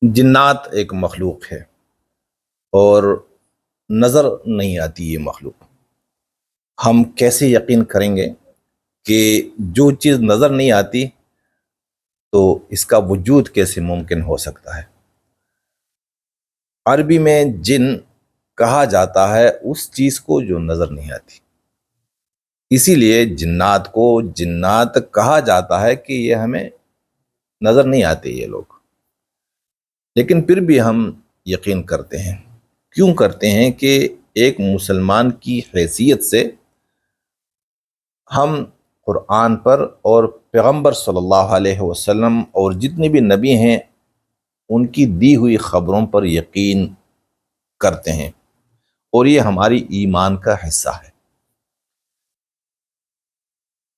جنات ایک مخلوق ہے اور نظر نہیں آتی یہ مخلوق. ہم کیسے یقین کریں گے کہ جو چیز نظر نہیں آتی تو اس کا وجود کیسے ممکن ہو سکتا ہے؟ عربی میں جن کہا جاتا ہے اس چیز کو جو نظر نہیں آتی، اسی لیے جنات کو جنات کہا جاتا ہے کہ یہ ہمیں نظر نہیں آتے یہ لوگ، لیکن پھر بھی ہم یقین کرتے ہیں. کیوں کرتے ہیں؟ کہ ایک مسلمان کی حیثیت سے ہم قرآن پر اور پیغمبر صلی اللہ علیہ وسلم اور جتنے بھی نبی ہیں ان کی دی ہوئی خبروں پر یقین کرتے ہیں، اور یہ ہماری ایمان کا حصہ ہے.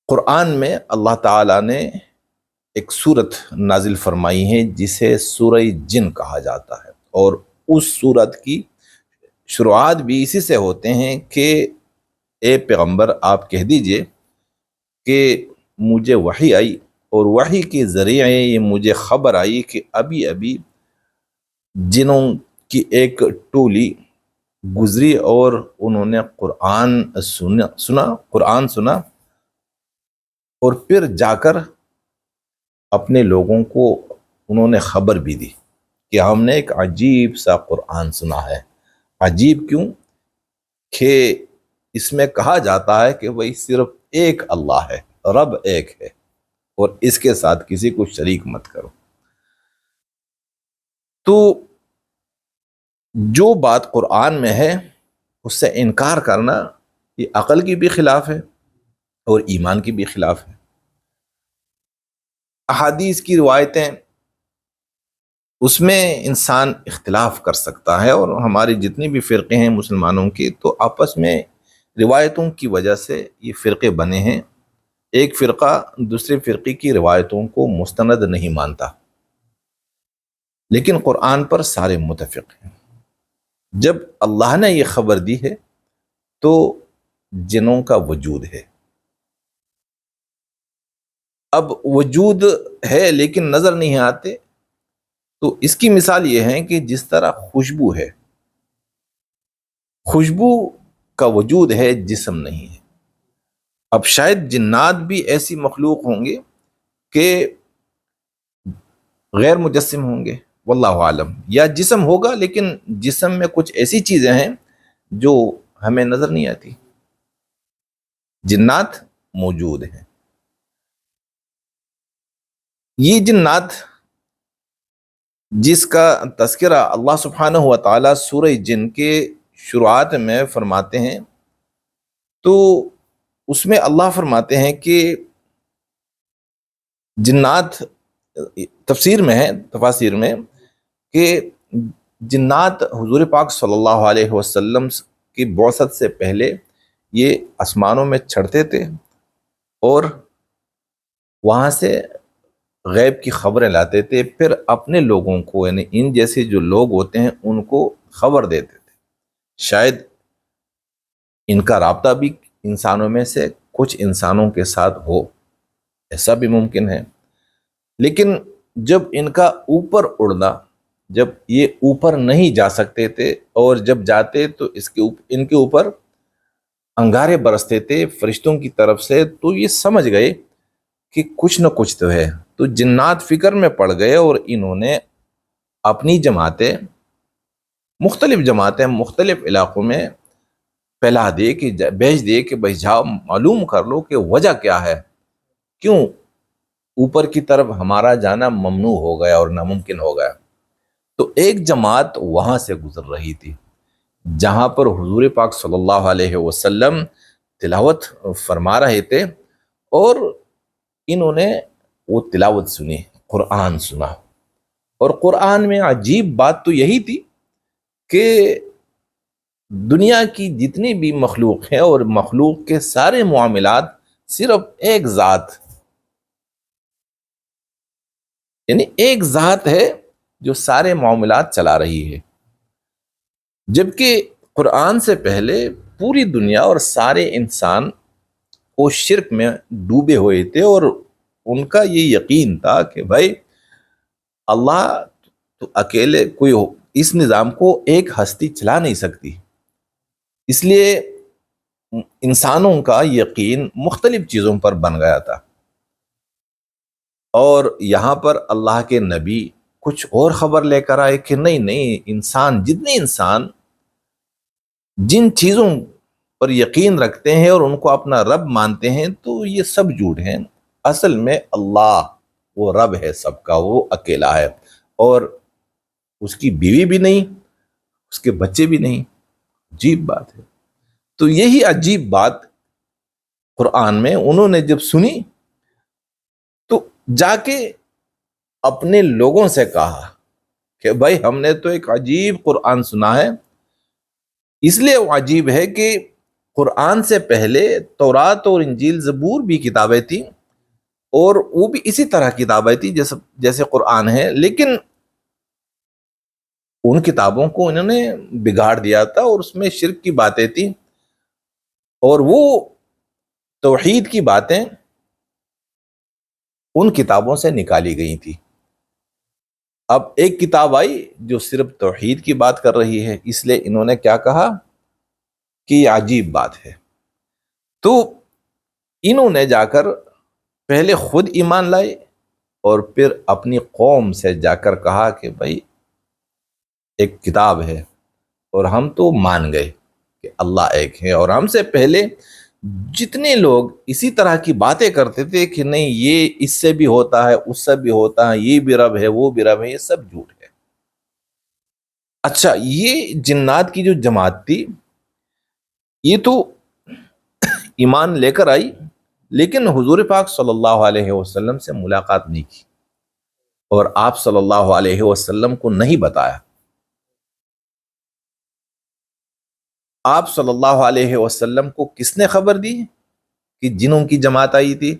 قرآن میں اللہ تعالیٰ نے ایک سورت نازل فرمائی ہے جسے سورہ جن کہا جاتا ہے، اور اس سورت کی شروعات بھی اسی سے ہوتے ہیں کہ اے پیغمبر آپ کہہ دیجئے کہ مجھے وحی آئی، اور وحی کے ذریعے یہ مجھے خبر آئی کہ ابھی ابھی جنوں کی ایک ٹولی گزری اور انہوں نے قرآن سنا اور پھر جا کر اپنے لوگوں کو انہوں نے خبر بھی دی کہ ہم نے ایک عجیب سا قرآن سنا ہے. عجیب کیوں؟ کہ اس میں کہا جاتا ہے کہ وہی صرف ایک اللہ ہے، رب ایک ہے، اور اس کے ساتھ کسی کو شریک مت کرو. تو جو بات قرآن میں ہے اس سے انکار کرنا یہ عقل کی بھی خلاف ہے اور ایمان کی بھی خلاف ہے. احادیث کی روایتیں اس میں انسان اختلاف کر سکتا ہے، اور ہمارے جتنے بھی فرقے ہیں مسلمانوں کے تو آپس میں روایتوں کی وجہ سے یہ فرقے بنے ہیں. ایک فرقہ دوسرے فرقے کی روایتوں کو مستند نہیں مانتا، لیکن قرآن پر سارے متفق ہیں. جب اللہ نے یہ خبر دی ہے تو جنوں کا وجود ہے. اب وجود ہے لیکن نظر نہیں آتے، تو اس کی مثال یہ ہے کہ جس طرح خوشبو ہے، خوشبو کا وجود ہے، جسم نہیں ہے. اب شاید جنات بھی ایسی مخلوق ہوں گے کہ غیر مجسم ہوں گے، واللہ عالم، یا جسم ہوگا لیکن جسم میں کچھ ایسی چیزیں ہیں جو ہمیں نظر نہیں آتی. جنات موجود ہیں. یہ جنات جس کا تذکرہ اللہ سبحانہ و تعالی سورہ جن کے شروعات میں فرماتے ہیں، تو اس میں اللہ فرماتے ہیں کہ جنات، تفسیر میں ہے، تفاسیر میں، کہ جنات حضور پاک صلی اللہ علیہ وسلم کی بعثت سے پہلے یہ آسمانوں میں چڑھتے تھے اور وہاں سے غیب کی خبریں لاتے تھے، پھر اپنے لوگوں کو، یعنی ان جیسے جو لوگ ہوتے ہیں ان کو خبر دیتے تھے. شاید ان کا رابطہ بھی انسانوں میں سے کچھ انسانوں کے ساتھ ہو، ایسا بھی ممکن ہے. لیکن جب ان کا اوپر اڑنا، جب یہ اوپر نہیں جا سکتے تھے اور جب جاتے تو ان کے اوپر انگارے برستے تھے فرشتوں کی طرف سے، تو یہ سمجھ گئے کہ کچھ نہ کچھ تو ہے. تو جنات فکر میں پڑ گئے اور انہوں نے اپنی مختلف جماعتیں مختلف علاقوں میں پھیلا دے کہ بھیج دے کہ بھائی جاؤ معلوم کر لو کہ وجہ کیا ہے، کیوں اوپر کی طرف ہمارا جانا ممنوع ہو گیا اور ناممکن ہو گیا. تو ایک جماعت وہاں سے گزر رہی تھی جہاں پر حضور پاک صلی اللہ علیہ وسلم تلاوت فرما رہے تھے، اور انہوں نے وہ تلاوت سنی، قرآن سنا. اور قرآن میں عجیب بات تو یہی تھی کہ دنیا کی جتنی بھی مخلوق ہے اور مخلوق کے سارے معاملات صرف ایک ذات، یعنی ایک ذات ہے جو سارے معاملات چلا رہی ہے. جبکہ قرآن سے پہلے پوری دنیا اور سارے انسان وہ شرک میں ڈوبے ہوئے تھے، اور ان کا یہ یقین تھا کہ بھائی اللہ تو اکیلے کوئی اس نظام کو ایک ہستی چلا نہیں سکتی، اس لیے انسانوں کا یقین مختلف چیزوں پر بن گیا تھا، اور یہاں پر اللہ کے نبی کچھ اور خبر لے کر آئے کہ نہیں، جتنے انسان جن چیزوں پر یقین رکھتے ہیں اور ان کو اپنا رب مانتے ہیں تو یہ سب جھوٹ ہیں، اصل میں اللہ وہ رب ہے سب کا، وہ اکیلا ہے، اور اس کی بیوی بھی نہیں، اس کے بچے بھی نہیں۔ عجیب بات ہے۔ تو یہی عجیب بات قرآن میں انہوں نے جب سنی تو جا کے اپنے لوگوں سے کہا کہ بھائی ہم نے تو ایک عجیب قرآن سنا ہے، اس لیے وہ عجیب ہے کہ قرآن سے پہلے تورات اور انجیل زبور بھی کتابیں تھیں، اور وہ بھی اسی طرح کتابیں تھیں جیسے قرآن ہے، لیکن ان کتابوں کو انہوں نے بگاڑ دیا تھا اور اس میں شرک کی باتیں تھیں، اور وہ توحید کی باتیں ان کتابوں سے نکالی گئی تھی۔ اب ایک کتاب آئی جو صرف توحید کی بات کر رہی ہے، اس لیے انہوں نے کیا کہا کہ یہ عجیب بات ہے۔ تو انہوں نے جا کر پہلے خود ایمان لائے اور پھر اپنی قوم سے جا کر کہا کہ بھائی ایک کتاب ہے اور ہم تو مان گئے کہ اللہ ایک ہے، اور ہم سے پہلے جتنے لوگ اسی طرح کی باتیں کرتے تھے کہ نہیں یہ اس سے بھی ہوتا ہے، اس سے بھی ہوتا ہے، یہ بھی رب ہے، وہ بھی رب ہے، یہ سب جھوٹ ہے۔ اچھا، یہ جنات کی جو جماعت تھی یہ تو ایمان لے کر آئی، لیکن حضور پاک صلی اللہ علیہ وسلم سے ملاقات نہیں کی، اور آپ صلی اللہ علیہ وسلم کو نہیں بتایا۔ آپ صلی اللہ علیہ وسلم کو کس نے خبر دی کہ جنوں کی جماعت آئی تھی؟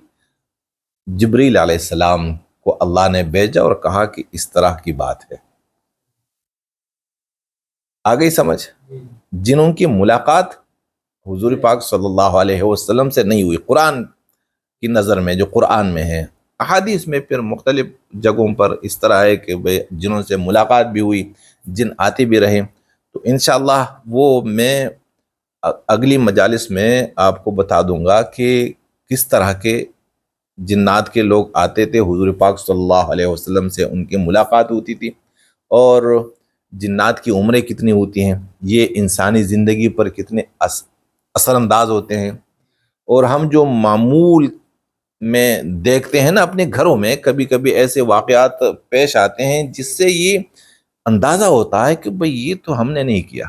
جبریل علیہ السلام کو اللہ نے بھیجا اور کہا کہ اس طرح کی بات ہے۔ آگئی سمجھ؟ جنوں کی ملاقات حضور پاک صلی اللہ علیہ وسلم سے نہیں ہوئی، قرآن کی نظر میں، جو قرآن میں ہے۔ احادیث میں پھر مختلف جگہوں پر اس طرح ہے کہ جنوں سے ملاقات بھی ہوئی، جن آتے بھی رہے، تو انشاءاللہ وہ میں اگلی مجالس میں آپ کو بتا دوں گا کہ کس طرح کے جنات کے لوگ آتے تھے، حضور پاک صلی اللہ علیہ وسلم سے ان کی ملاقات ہوتی تھی، اور جنات کی عمریں کتنی ہوتی ہیں، یہ انسانی زندگی پر کتنے اثر انداز ہوتے ہیں، اور ہم جو معمول میں دیکھتے ہیں نا اپنے گھروں میں، کبھی کبھی ایسے واقعات پیش آتے ہیں جس سے یہ اندازہ ہوتا ہے کہ بھئی یہ تو ہم نے نہیں کیا،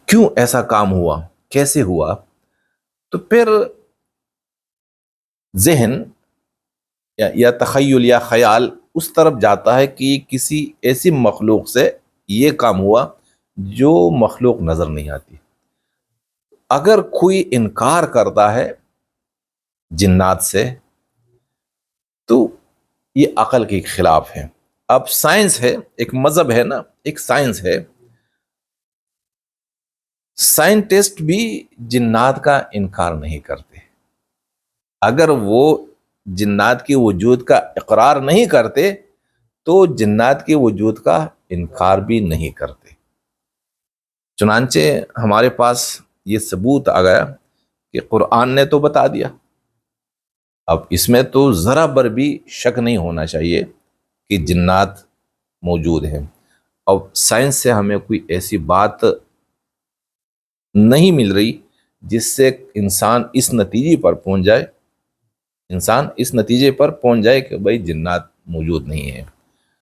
کیوں ایسا کام ہوا، کیسے ہوا؟ تو پھر ذہن یا تخیل یا خیال اس طرف جاتا ہے کہ کسی ایسی مخلوق سے یہ کام ہوا جو مخلوق نظر نہیں آتی۔ اگر کوئی انکار کرتا ہے جنات سے تو یہ عقل کے خلاف ہے۔ اب سائنس ہے، ایک مذہب ہے نا، ایک سائنس ہے، سائنٹسٹ بھی جنات کا انکار نہیں کرتے۔ اگر وہ جنات کے وجود کا اقرار نہیں کرتے تو جنات کے وجود کا انکار بھی نہیں کرتے۔ چنانچہ ہمارے پاس یہ ثبوت آ گیا کہ قرآن نے تو بتا دیا، اب اس میں تو ذرا بر بھی شک نہیں ہونا چاہیے کہ جنات موجود ہیں۔ اب سائنس سے ہمیں کوئی ایسی بات نہیں مل رہی جس سے انسان اس نتیجے پر پہنچ جائے کہ بھئی جنات موجود نہیں ہیں۔